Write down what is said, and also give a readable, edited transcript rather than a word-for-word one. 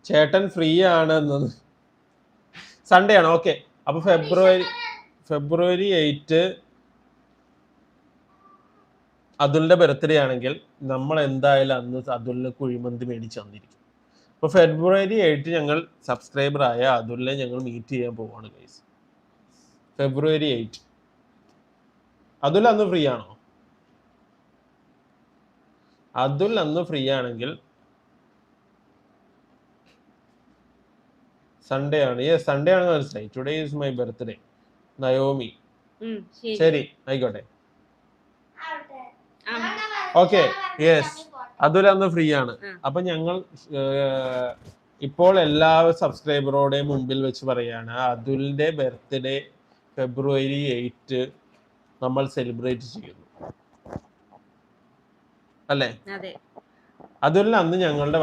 ചേട്ടൻ ഫ്രീ ആണ് എന്നത് സൺഡേ ആണ്. ഓക്കെ, അപ്പൊ ഫെബ്രുവരി 8 അതുലിന്റെ ബർത്ത്ഡേ ആണെങ്കിൽ നമ്മൾ എന്തായാലും അന്ന് അതുലിന് കുഴിമന്തി മേടിച്ച് തന്നിരിക്കും. അപ്പൊ ഫെബ്രുവരി 8 ഞങ്ങൾ സബ്സ്ക്രൈബർ ആയ അതുലിനെ ഞങ്ങൾ മീറ്റ് ചെയ്യാൻ പോവാണ് ഗൈസ്. ഫെബ്രുവരി 8 അതുൽ അന്ന് ഫ്രീ ആണോ? അതുൽ അന്ന് ഫ്രീ ആണെങ്കിൽ സൺഡേ ആണ്. സൺഡേ ആണെന്ന് മനസ്സിലായി. Today is my birthday. Naomi. ശരി, ആയിക്കോട്ടെ. ഓക്കെ, യെസ്, അതുൽ അന്ന് ഫ്രീ ആണ്. അപ്പൊ ഞങ്ങൾ ഇപ്പോൾ എല്ലാ സബ്സ്ക്രൈബറോടെയും മുമ്പിൽ വെച്ച് പറയാണ്, അതുലിന്റെ ബർത്ത്ഡേ ഫെബ്രുവരി 8 നമ്മൾ സെലിബ്രേറ്റ് ചെയ്യുന്നു, അല്ലേ? അതുലിന് അന്ന് ഞങ്ങളുടെ